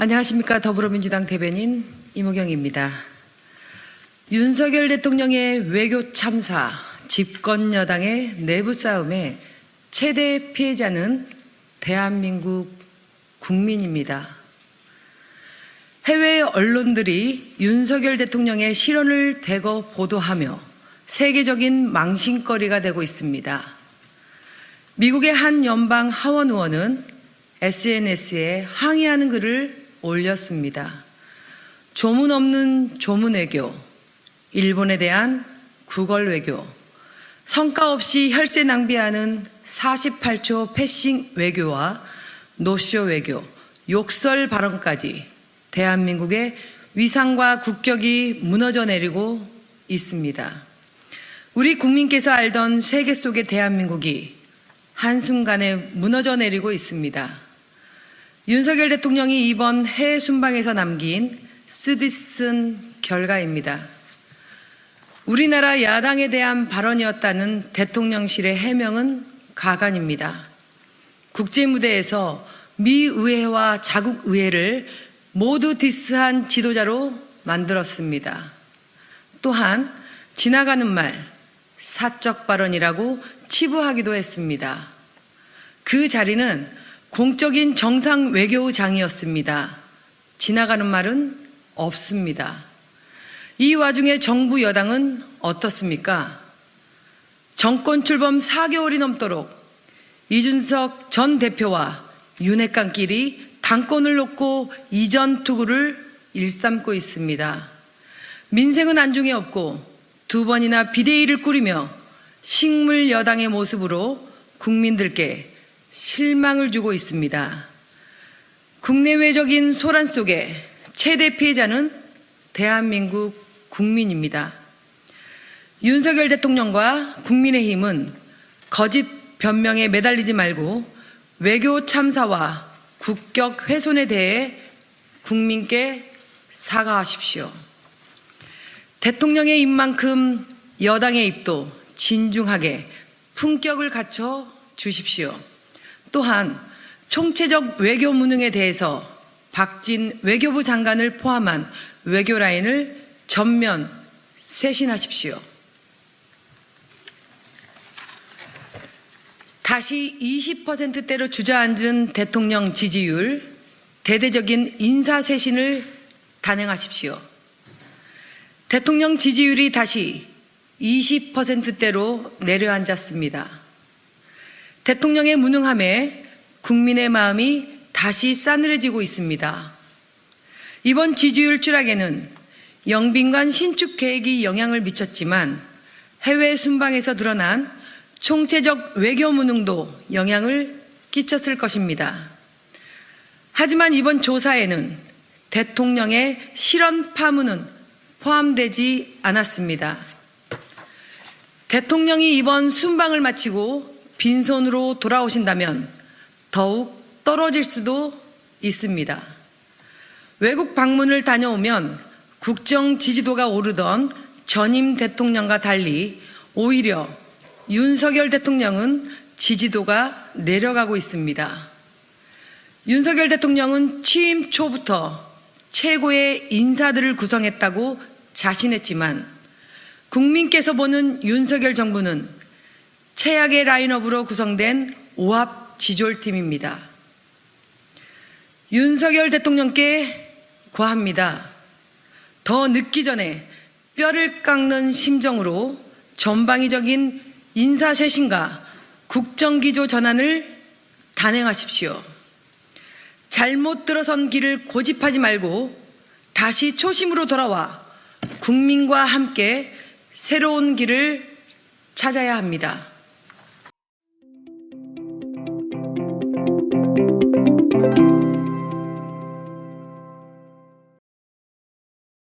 안녕하십니까. 더불어민주당 대변인 이모경입니다. 윤석열 대통령의 외교 참사, 집권 여당의 내부 싸움의 최대 피해자는 대한민국 국민입니다. 해외 언론들이 윤석열 대통령의 실언을 대거 보도하며 세계적인 망신거리가 되고 있습니다. 미국의 한 연방 하원 의원은 SNS에 항의하는 글을 올렸습니다. 조문 없는 조문 외교, 일본에 대한 구걸 외교, 성과 없이 혈세 낭비하는 48초 패싱 외교와 노쇼 외교, 욕설 발언까지 대한민국의 위상과 국격이 무너져 내리고 있습니다. 우리 국민께서 알던 세계 속의 대한민국이 한순간에 무너져 내리고 있습니다. 윤석열 대통령이 이번 해외 순방에서 남긴 쓰디쓴 결과입니다. 우리나라 야당에 대한 발언이었다는 대통령실의 해명은 가관입니다. 국제무대에서 미 의회와 자국 의회를 모두 디스한 지도자로 만들었습니다. 또한 지나가는 말, 사적 발언이라고 치부하기도 했습니다. 그 자리는 공적인 정상 외교장이었습니다. 지나가는 말은 없습니다. 이 와중에 정부 여당은 어떻습니까? 정권 출범 4개월이 넘도록 이준석 전 대표와 윤핵관끼리 당권을 놓고 이전 투구를 일삼고 있습니다. 민생은 안중에 없고 두 번이나 비대위를 꾸리며 식물 여당의 모습으로 국민들께 실망을 주고 있습니다. 국내외적인 소란 속에 최대 피해자는 대한민국 국민입니다. 윤석열 대통령과 국민의힘은 거짓 변명에 매달리지 말고 외교 참사와 국격 훼손에 대해 국민께 사과하십시오. 대통령의 입만큼 여당의 입도 진중하게 품격을 갖춰 주십시오. 또한 총체적 외교 무능에 대해서 박진 외교부 장관을 포함한 외교 라인을 전면 쇄신하십시오. 다시 20%대로 주저앉은 대통령 지지율, 대대적인 인사 쇄신을 단행하십시오. 대통령 지지율이 다시 20%대로 내려앉았습니다. 대통령의 무능함에 국민의 마음이 다시 싸늘해지고 있습니다. 이번 지지율 추락에는 영빈관 신축 계획이 영향을 미쳤지만 해외 순방에서 드러난 총체적 외교 무능도 영향을 끼쳤을 것입니다. 하지만 이번 조사에는 대통령의 실언 파문은 포함되지 않았습니다. 대통령이 이번 순방을 마치고 빈손으로 돌아오신다면 더욱 떨어질 수도 있습니다. 외국 방문을 다녀오면 국정 지지도가 오르던 전임 대통령과 달리 오히려 윤석열 대통령은 지지도가 내려가고 있습니다. 윤석열 대통령은 취임 초부터 최고의 인사들을 구성했다고 자신했지만 국민께서 보는 윤석열 정부는 최악의 라인업으로 구성된 오합 지졸팀입니다. 윤석열 대통령께 고합니다. 더 늦기 전에 뼈를 깎는 심정으로 전방위적인 인사 쇄신과 국정기조 전환을 단행하십시오. 잘못 들어선 길을 고집하지 말고 다시 초심으로 돌아와 국민과 함께 새로운 길을 찾아야 합니다.